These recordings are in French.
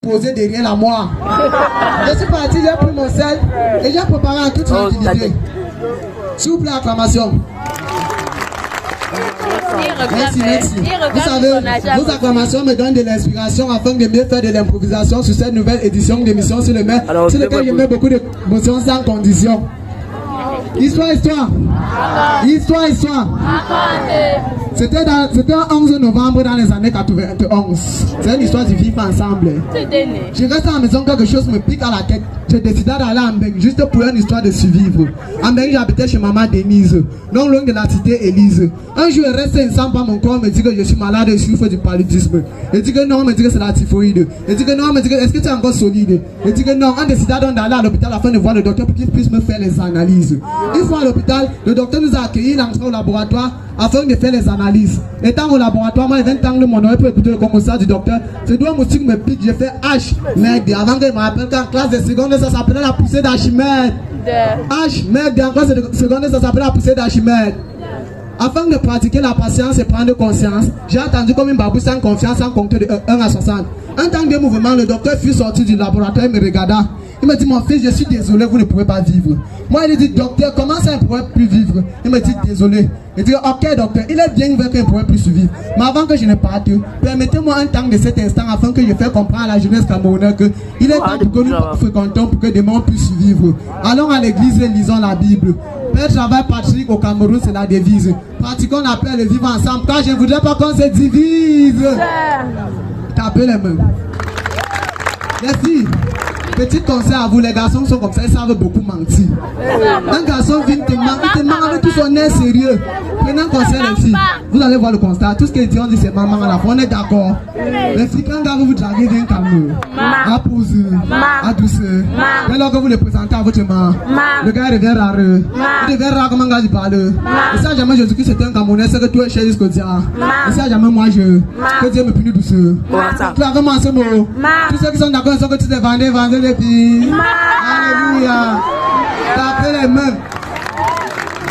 posé derrière la moi. Je suis parti, j'ai pris mon sel et j'ai préparé en toute tranquillité. S'il vous plaît, acclamation. Merci. Vous savez, vos acclamations me donnent de l'inspiration afin de mieux faire de l'improvisation sur cette nouvelle édition d'émission sur le maire, sur lequel je mets beaucoup d'émotions sans condition. Histoire. C'était le 11 novembre dans les années 91. C'est une histoire du vivre ensemble. Je reste à la maison, quelque chose me pique à la tête. J'ai décidé d'aller à Ambeng juste pour une histoire de survivre. Ambeng, j'habitais chez maman Denise, non loin de la cité Élise. Un jour, je reste ensemble par mon corps, me dit que je suis malade et je souffre du paludisme. Il dit que non, me dit que c'est la typhoïde. Il dit que non, me dit que est-ce que tu es encore solide? Il dit que non, on décida donc d'aller à l'hôpital afin de voir le docteur pour qu'il puisse me faire les analyses. Une fois à l'hôpital, le docteur nous a accueillis, il a entré au laboratoire afin de faire les analyses. Étant au laboratoire, moi, j'ai 20 ans de mon oreille pour écouter le commentaire du docteur. Ce doigt moustique me pique, j'ai fait H. Merde, avant qu'il me rappelle qu'en classe de seconde, ça s'appelait la poussée d'Archimède. H, merde, en classe de seconde, ça s'appelait la poussée d'Archimède. Afin de pratiquer la patience et prendre conscience, j'ai attendu comme une babou sans confiance, sans compter de 1 à 60. Un temps de mouvement, le docteur fut sorti du laboratoire et me regarda. Il me dit, mon fils, je suis désolé, vous ne pouvez pas vivre. Moi, il dit, docteur, comment ça, il ne pourrait plus vivre? Il me dit, désolé. Il dit, ok, docteur, il est bien vrai qu'il ne pourrait plus survivre. Mais avant que je ne parte, permettez-moi un temps de cet instant afin que je fasse comprendre à la jeunesse camerounaise qu'il est temps pour que nous fréquentons, pour que demain on puisse survivre. Allons à l'église et lisons la Bible. Père, travail patriotique au Cameroun, c'est la devise. Pratiquons la paix et le vivre ensemble, car je ne voudrais pas qu'on se divise. Tapez les mains. Merci. Petit conseil à vous, les garçons sont comme ça, ils savent beaucoup mentir. Un garçon vient te manque avec tout son air sérieux. Prenez un conseil les filles, vous allez voir le constat. Tout ce qu'ils disent, on dit c'est maman à la fois, on est d'accord. Les filles, quand un gars vous draguez, viens calme. À poser, à douceur. Dès lors que vous le présentez à votre maman, le gars revient rareux. Il devient rare comme un gars du parle. Et ça, jamais Jésus-Christ c'était un Camerounais, c'est que toi es cher jusqu'au diable. Et ça, jamais moi je. Que Dieu me punisse douceur. Tu as vraiment ce mot. Tous ceux qui sont d'accord, ils sont que tu t'es vendé les filles. Alléluia. Tapez les mains.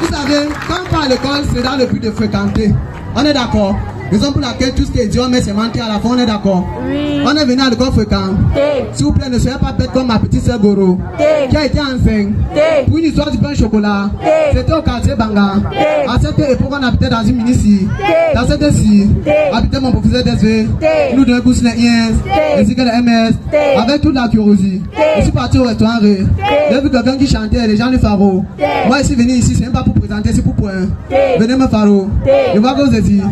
Vous savez, quand on part à l'école, c'est dans le but de fréquenter. On est d'accord. Raison pour laquelle tout ce qui est dit, on met ses mentir à la fin, on est d'accord. Oui. On est venu à l'école fréquent. S'il vous plaît, ne soyez pas bête comme ma petite sœur Goro, qui a été enceinte. Pour une histoire du pain au chocolat. C'était au quartier Banga. À cette époque, on habitait dans une mini-ci. Dans cette ci, habitait mon professeur d'SV. Nous donnons tous les IES, ainsi que les MS. Avec toute la curiosité. Je suis parti au restaurant. J'ai vu quelqu'un qui chantait, les gens du Faro. Moi, je suis venu ici, c'est même pas pour présenter, c'est pour point. Venez me Faro. Je vois que vous êtes ici.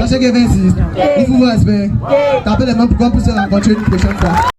Sachez que 26, il faut vous respecter. Tapez les mains pour qu'on puisse se rencontrer une prochaine fois.